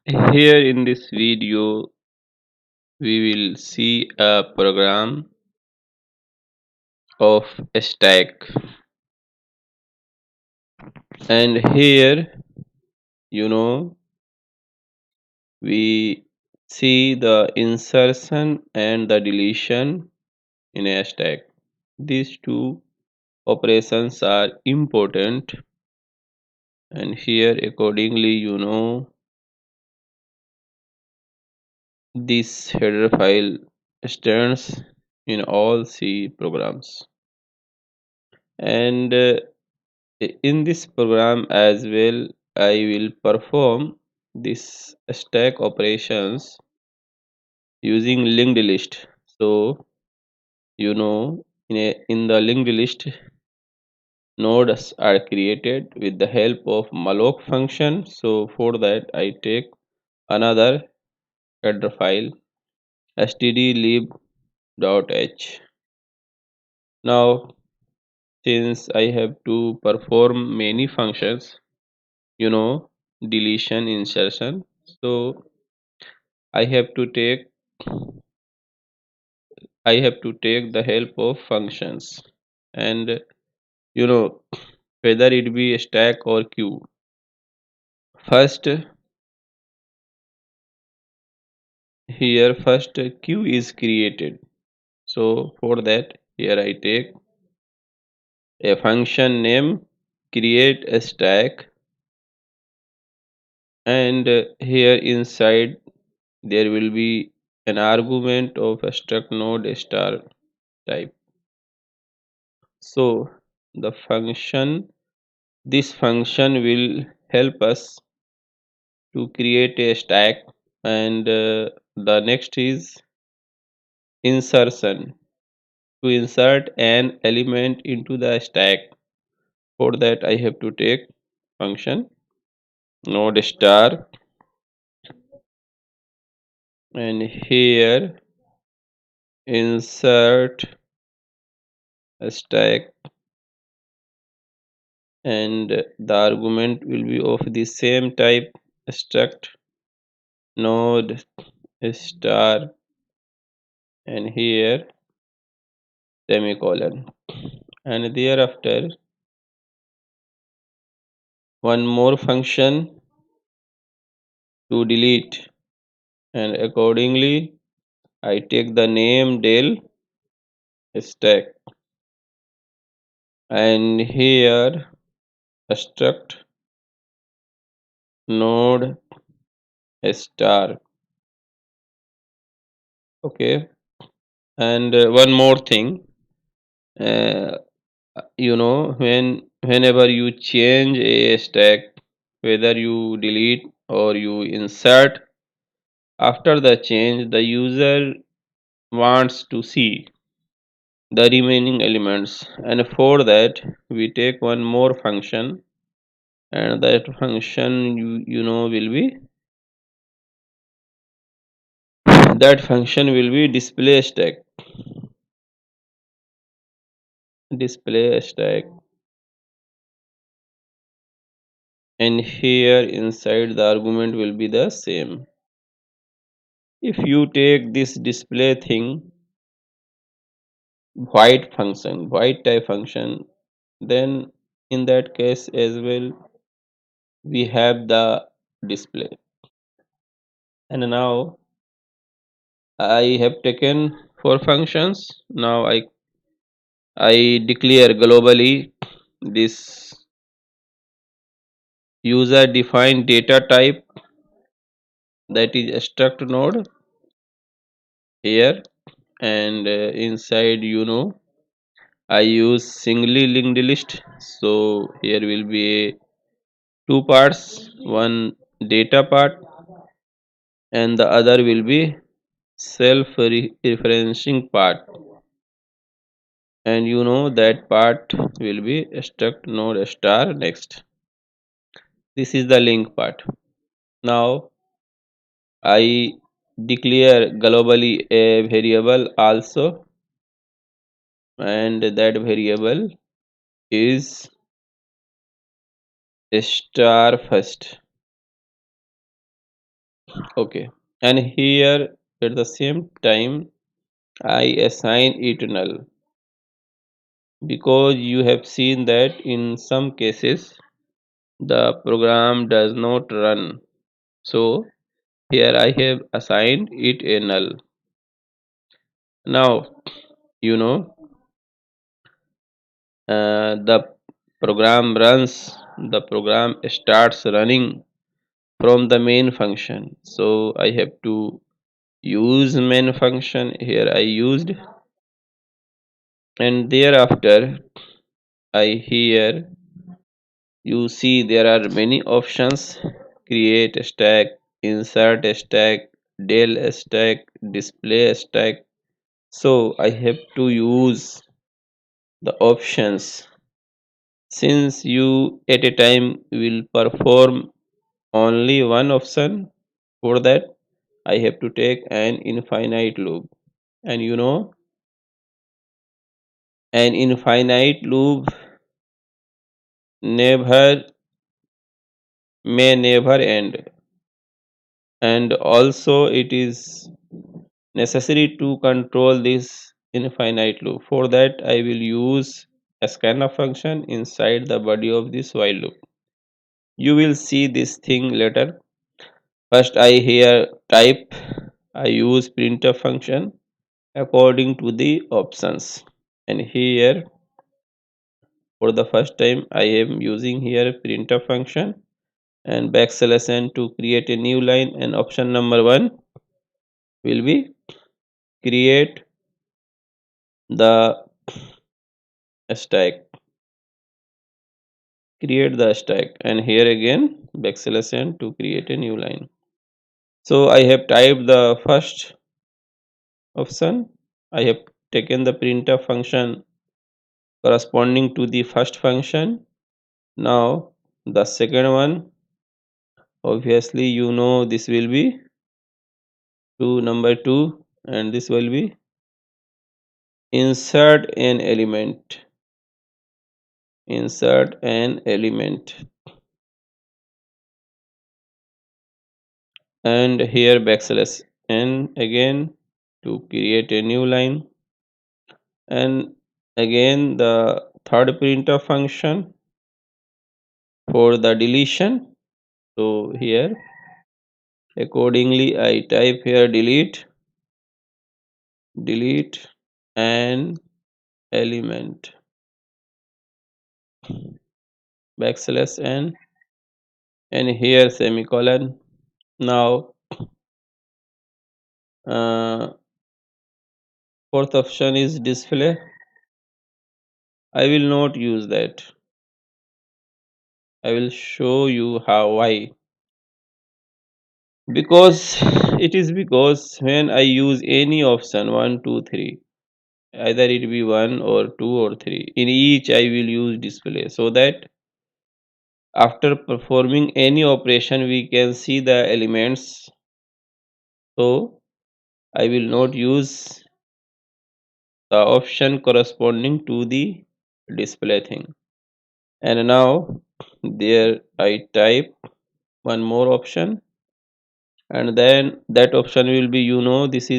Here in this video, we will see a program of a stack, and here you know we see the insertion and the deletion in a stack. These two operations are important, and here accordingly this header file stands in all C programs. And in this program as well, I will perform this stack operations using linked list. So in the linked list, nodes are created with the help of malloc function. So for that, I take another header file stdlib.h. Now, since I have to perform many functions, you know deletion, insertion, so i have to take I have to take the help of functions. And you know whether it be a stack or queue, first first queue is created. So for that, here I take a function name create a stack, and here inside there will be an argument of a struct node star type. So the function this function will help us to create a stack. And the next is insertion, to insert an element into the stack. For that, I have to take function node star, and here insert a stack, and the argument will be of the same type struct node star, and here semicolon, and thereafter one more function to delete, and accordingly I take the name del stack, and here struct node star. Okay. And one more thing, uh, whenever you change a stack, whether you delete or you insert, after the change the user wants to see the remaining elements, and for that we take one more function, and that function will be display stack. And here inside the argument will be the same. If you take this display thing, white type function, then in that case as well we have the display. And now I have taken four functions. Now I declare globally this user defined data type, that is a struct node here. And inside I use singly linked list. So here will be two parts, one data part and the other will be self referencing part, and that part will be struct node star next. This is the link part. Now I declare globally a variable also, and that variable is star first. Okay, and here at the same time I assign it null, because you have seen that in some cases the program does not run. So here I have assigned it a null. Now, you know, the the program starts running from the main function. So I have to use main function. Here I used, and thereafter I here you see there are many options: create stack, insert stack, del stack, display stack. So I have to use the options, since you at a time will perform only one option. For that I have to take an infinite loop, and an infinite loop never may never end, and also it is necessary to control this infinite loop. For that I will use a scanf function inside the body of this while loop. You will see this thing later. First I here type, I use printf function according to the options, and here for the first time I am using here printf function and backslash n to create a new line, and option number 1 will be create the stack, and here again backslash n to create a new line. So I have typed the first option. I have taken the printf function corresponding to the first function. Now the second one, obviously this will be to number 2, and this will be insert an element, insert an element, and here backslash n again to create a new line, and again the third printf function for the deletion. So here accordingly I type here delete an element, backslash n, and here semicolon. Now fourth option is display. I will not use that. I will show you how. Why? Because because when I use any option 1 2 3, either it be 1 or 2 or 3, in each I will use display, so that after performing any operation we can see the elements. So I will not use the option corresponding to the display thing. And now there I type one more option, and then that option will be, this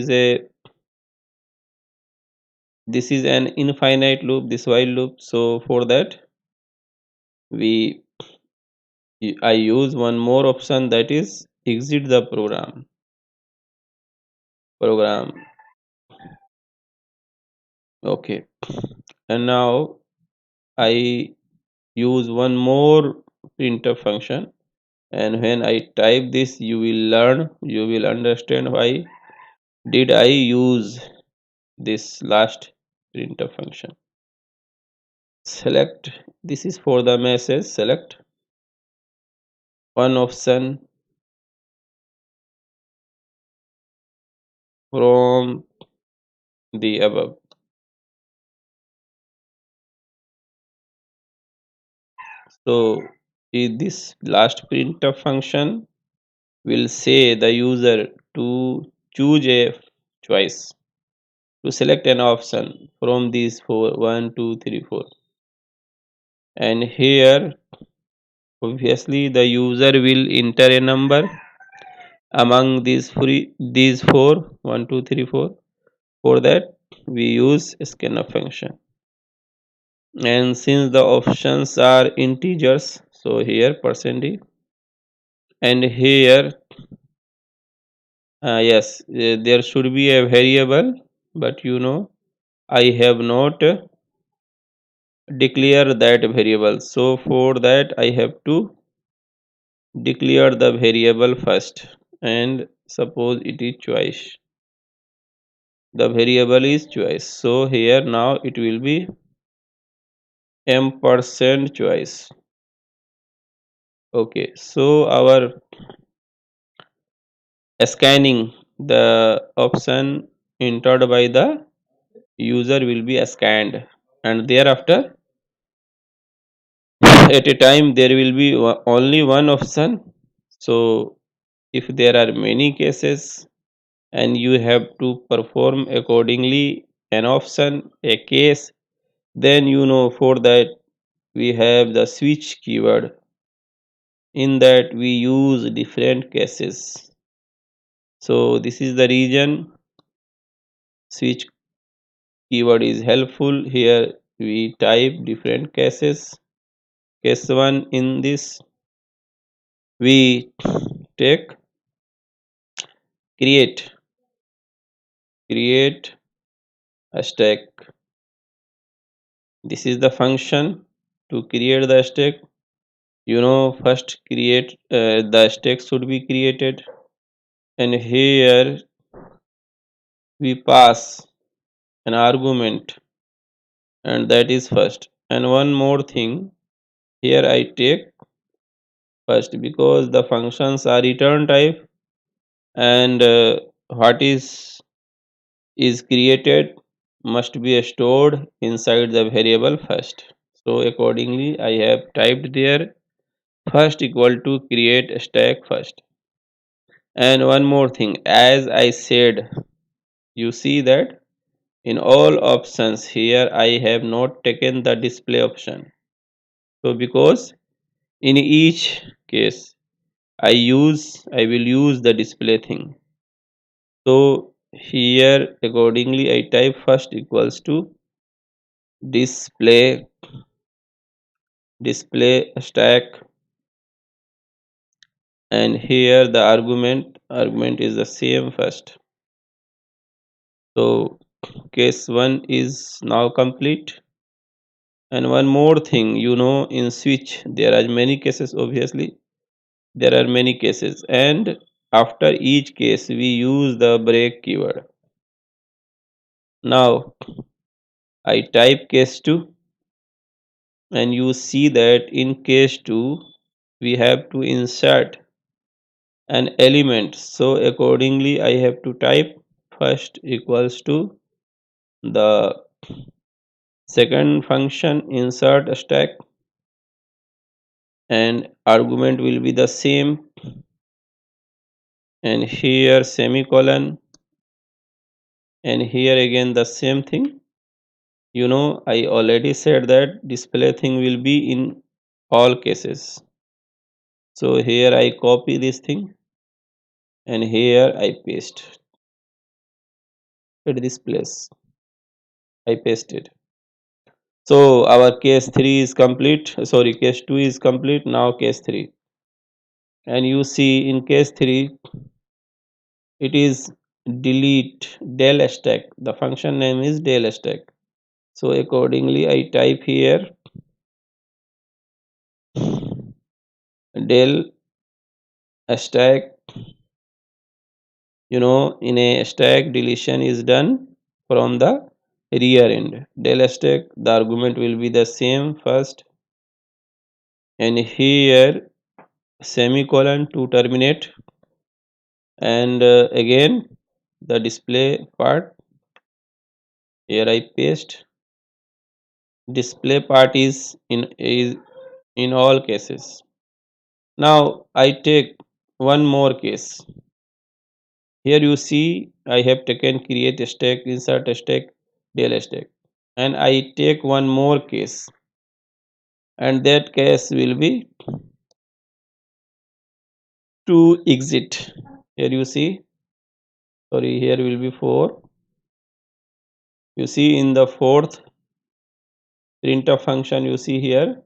is an infinite loop, this while loop. So for that we I use one more option, that is exit the program. Okay, and now I use one more printf function, and when I type this you will understand why did I use this last printf function. Select, this is for the message, select one option from the above. So this last printf function will say the user to choose a choice, to select an option from these four, 1 2 3 4, and here obviously the user will enter a number, among these four, one, two, three, four. For that we use scanf function. And since the options are integers, so here percentage, and here yes, there should be a variable, but I have not declare that variable. So for that I have to declare the variable first, and suppose it is choice. The variable is choice. So here now it will be ampersand choice. Okay, so our scanning the option entered by the user will be scanned, and thereafter at a time there will be only one option. So if there are many cases and you have to perform accordingly an option, a case, then for that we have the switch keyword. In that we use different cases. So this is the reason switch keyword is helpful. Here we type different cases. Case 1, in this we take create a stack. This is the function to create the stack. First create the stack should be created, and here we pass an argument, and that is first. And one more thing, here I take first because the functions are return type, and what is created must be stored inside the variable first. So accordingly I have typed there first equal to create stack first. And one more thing, as I said, you see that in all options here I have not taken the display option. So because in each case I will use the display thing. So here accordingly I type first equals to display stack, and here the argument is the same first. So case 1 is now complete. And one more thing, in switch there are many cases, obviously there are many cases, and after each case we use the break keyword. Now I type case 2, and you see that in case 2 we have to insert an element. So accordingly I have to type first equals to the second function insert stack, and argument will be the same, and here semicolon, and here again the same thing. I already said that display thing will be in all cases. So here I copy this thing, and here I paste at this place. I paste it. So our case 3 is complete. Sorry, case 2 is complete. Now case 3. And you see in case 3 it is delete del stack. The function name is del stack. So accordingly I type here del stack. In a stack deletion is done from the rear end. Del stack, the argument will be the same first, and here semicolon to terminate, and again the display part, here I paste. Display part is in all cases. Now I take one more case. Here you see I have taken create stack, insert stack, del stack, and I take one more case, and that case will be to exit. Here you see, sorry, here will be 4. You see in the fourth printf function, you see here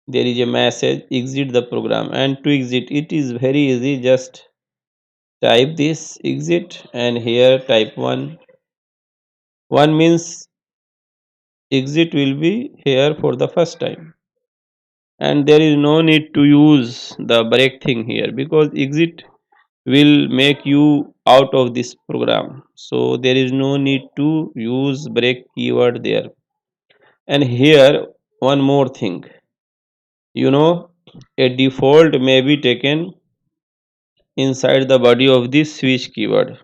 there is a message exit the program, and to exit it is very easy. Just type this exit and here type 1. 1 means exit will be here for the first time, and there is no need to use the break thing here because exit will make you out of this program, so there is no need to use break keyword there. And here one more thing, you know, a default may be taken inside the body of this switch keyword,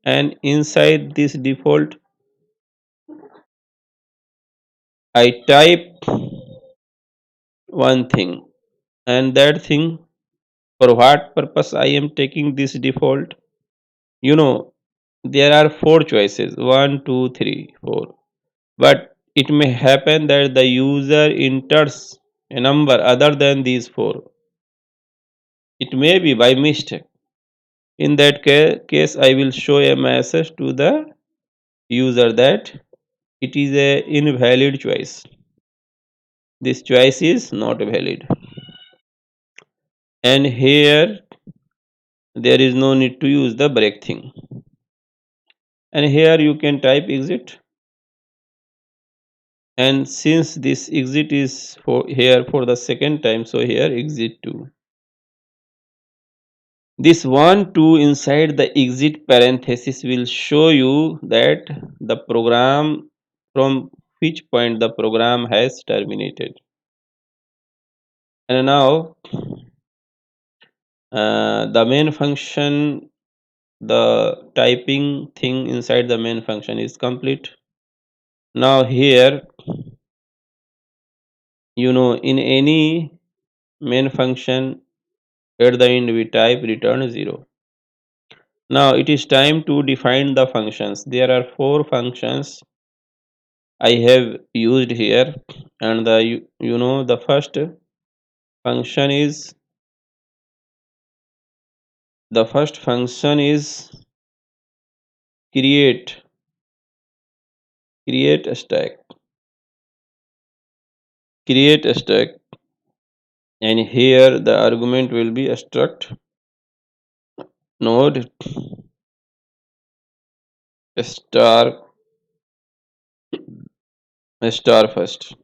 and inside this default I type one thing, and that thing, for what purpose I am taking this default, you know, there are four choices, one, two, three, four, but it may happen that the user enters a number other than these four. It may be by mistake. In that case, I will show a message to the user that it is a invalid choice. This choice is not valid. And here there is no need to use the break thing. And here you can type exit. And since this exit is for here for the second time, so here exit 2. This 1 2 inside the exit parenthesis will show you that the program, from which point the program has terminated. And now the main function, the typing thing inside the main function is complete. Now here, you know, in any main function at the end we type return 0. Now it is time to define the functions. There are four functions I have used here, and you know, the first function is create create a stack create a stack, and here the argument will be a struct node star star first.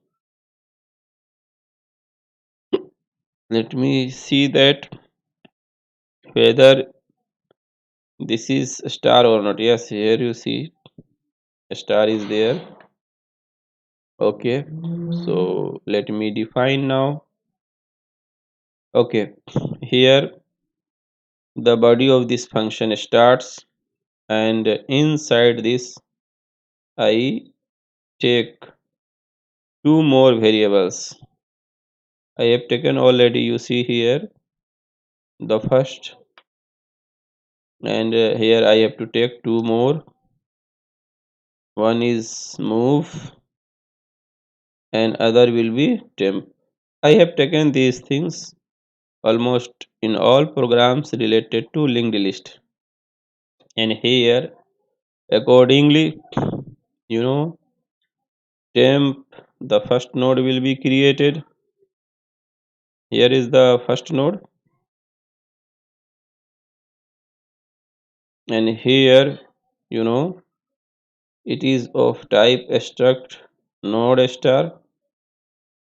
Let me see that whether this is a star or not. Yes, here you see a star is there. Okay, so let me define now. Okay, here the body of this function starts, and inside this I take two more variables. I have taken already, you see here the first, and here I have to take two more. One is move and other will be temp. I have taken these things almost in all programs related to linked list, and here accordingly, you know, temp, the first node will be created. Here is the first node, and here, you know, it is of type struct node star,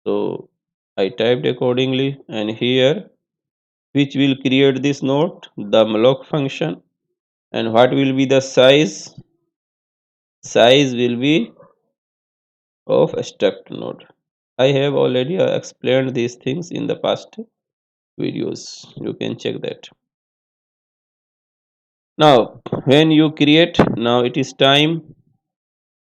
so I typed accordingly. And here, which will create this node, the malloc function, and what will be the size will be of struct node. I have already explained these things in the past videos, you can check that. Now when you create, now it is time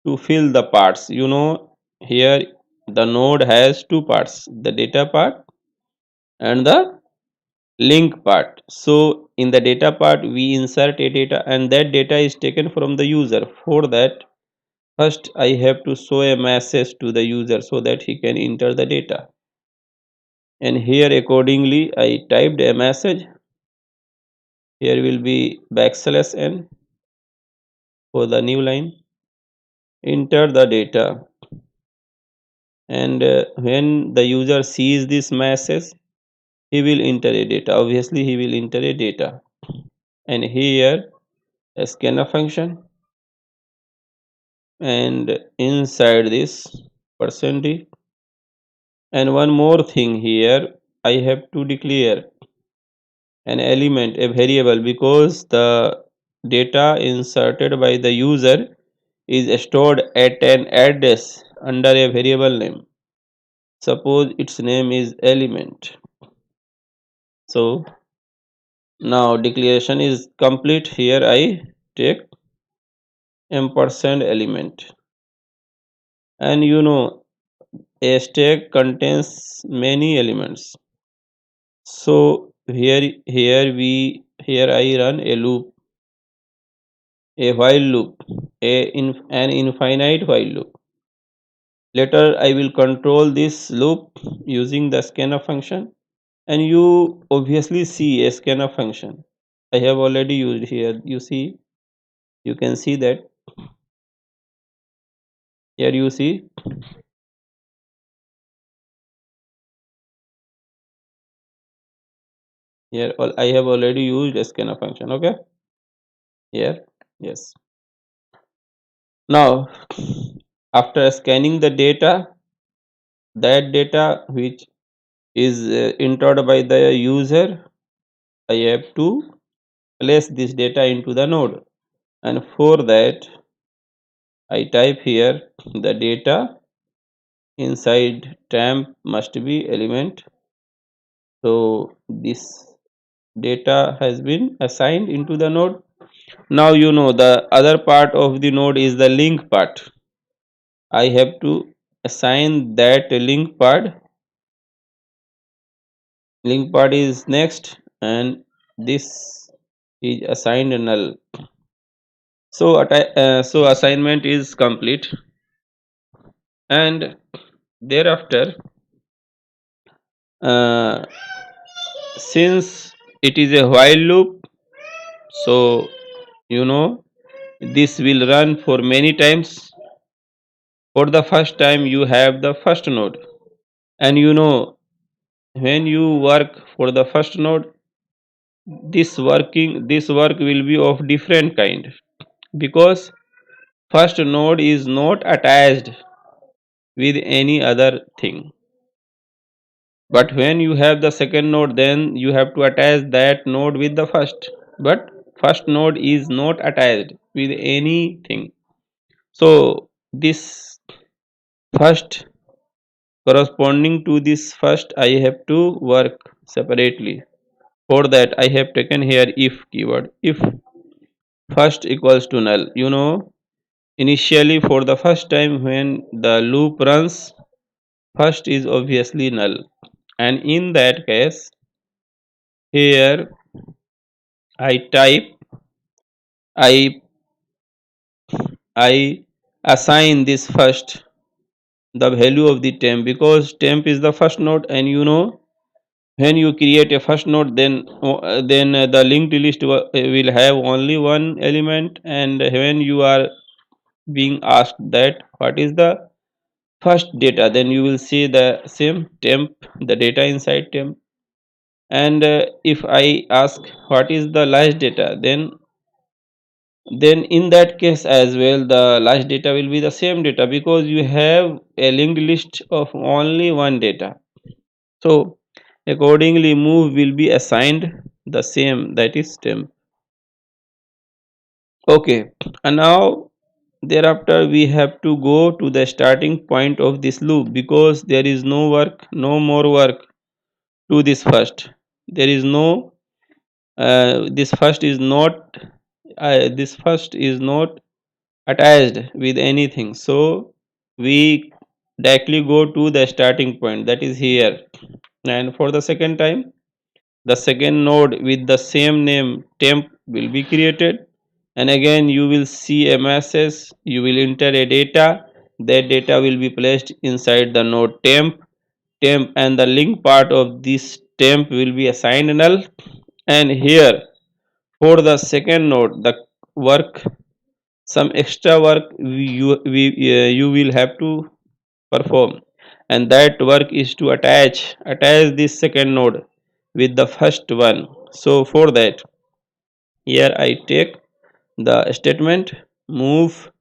to fill the parts. You know, here the node has two parts, the data part and the link part. So in the data part we insert a data, and that data is taken from the user. For that, first I have to show a message to the user so that he can enter the data, and here accordingly I typed a message Here will be backslash n for the new line. Enter the data, and when the user sees this message, he will enter a data. Obviously, he will enter a data, and here a scanner function, and inside this %d. And one more thing here, I have to declare an element, a variable, because the data inserted by the user is stored at an address under a variable name. Suppose its name is element. So now declaration is complete. Here I take ampersand element, and a stack contains many elements. So here I run a loop, a while loop, an infinite while loop. Later I will control this loop using the scanf function, and you obviously see a scanf function. I have already used here. You can see that here. You see here. I have already used a scanf function. Okay, here, yes. Now after scanning the data, that data which is entered by the user, I have to place this data into the node, and for that I type here the data inside temp must be element. So this data has been assigned into the node. Now the other part of the node is the link part. I have to assign that link part. Link part is next, and this is assigned null. So assignment is complete, and thereafter, uh, since it is a while loop, so you know this will run for many times. For the first time, you have the first node, and when you work for the first node, this work will be of different kind, because first node is not attached with any other thing. But when you have the second node, then you have to attach that node with the first. But first node is not attached with anything. So this first, corresponding to this first, I have to work separately. For that, I have taken here if keyword. If first equals to null, initially for the first time when the loop runs, first is obviously null, and in that case, here I type, I I assign this first the value of the temp, because temp is the first node, and when you create a first node, then the linked list will have only one element, and when you are being asked that what is the first data, then you will see the same temp, the data inside temp. And if I ask what is the last data, then in that case as well, the last data will be the same data, because you have a linked list of only one data. So accordingly move will be assigned the same, that is temp. Okay, and now thereafter we have to go to the starting point of this loop, because there is no more work to this first. There is no this first is not attached with anything. So we directly go to the starting point, that is here. And for the second time, the second node with the same name temp will be created, and again you will see a message. You will enter a data. That data will be placed inside the node temp, and the link part of this temp will be assigned null. And here For the second node, the work, some extra work you will have to perform, and that work is to attach this second node with the first one. So for that, here I take the statement move.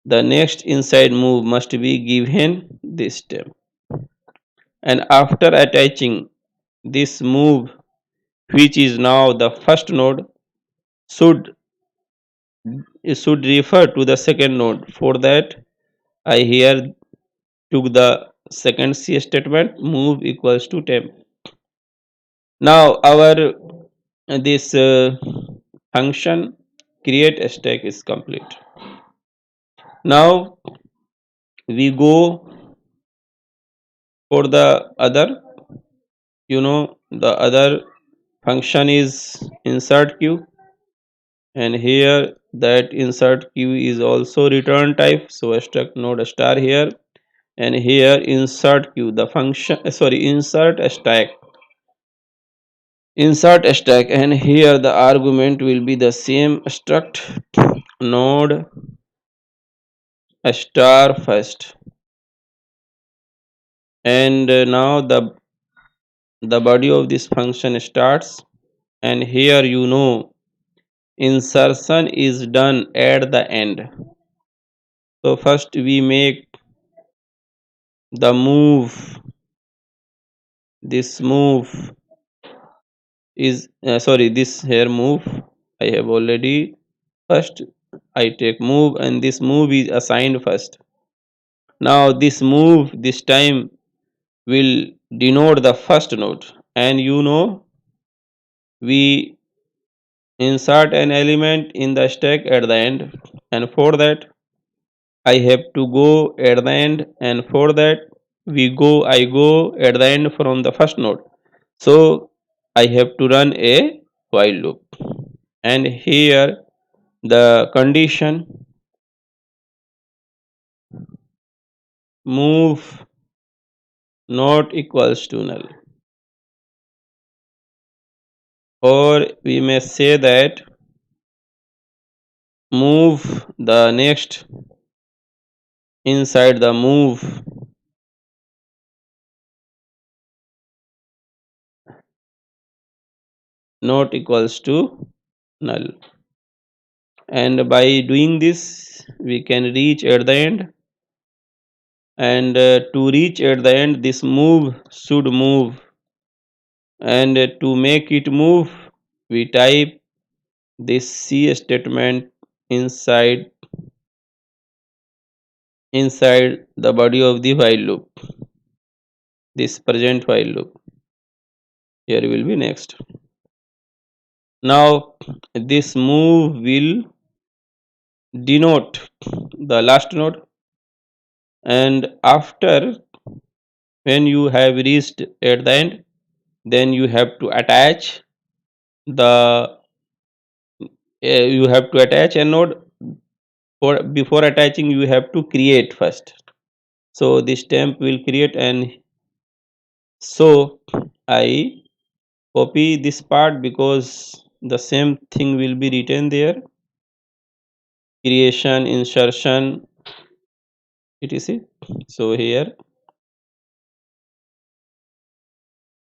The next inside move must be given this step, and after attaching this move, which is now the first node, should should refer to the second node. For that, I here took the second C statement move equals to temp. Now our this function create a stack is complete. Now we go for the other, the other function is insert q, and here that insert q is also return type, so struct node star here, and here insert q the function, sorry, insert stack, and here the argument will be the same struct node star first, and now the body of this function starts, and here insertion is done at the end. So first we make the move, this move is sorry, this here move I have already, first I take move, and this move is assigned first. Now this move this time will denote the first node, and we insert an element in the stack at the end, and for that I have to go at the end, and for that I go at the end from the first node. So I have to run a while loop, and here the condition move not equals to null, or we may say that move the next inside the move not equals to null, and by doing this we can reach at the end, and to reach at the end this move should move, and to make it move we type this C statement inside the body of the while loop, this present while loop. Here will be next. Now this move will denote the last node, and after when you have reached at the end, then you have to attach the you have to attach a node. For before attaching you have to create first, so this temp will create, and so I copy this part because the same thing will be written there, creation, insertion, etc. So here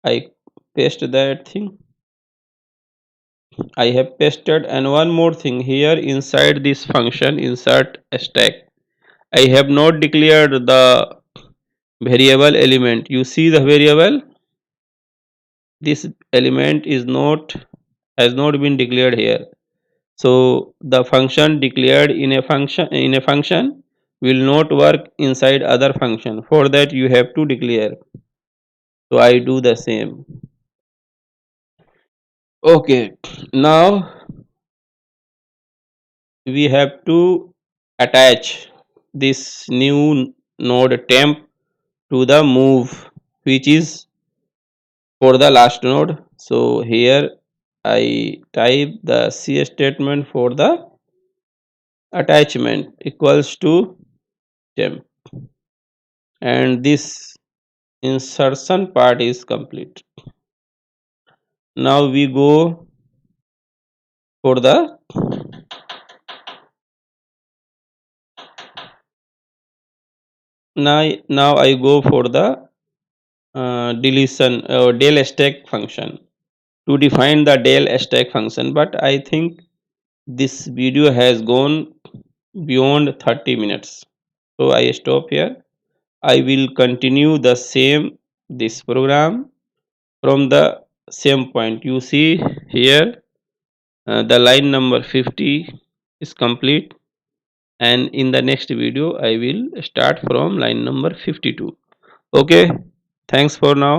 I paste that thing, I have pasted, and one more thing here inside this function insert stack, I have not declared the variable element. You see the variable, this element is not has not been declared here. So the function declared in a function will not work inside other function. For that you have to declare. So I do the same. Okay, now we have to attach this new node temp to the move which is for the last node. So here I type the C statement for the attachment equals to temp, and this insertion part is complete. Now we go for the now I go for the deletion del stack function to define the del stack function, but I think this video has gone beyond 30 minutes, so I stop here. I will continue the same this program from the same point. You see here, the line number 50 is complete, and in the next video I will start from line number 52. Okay, thanks for now.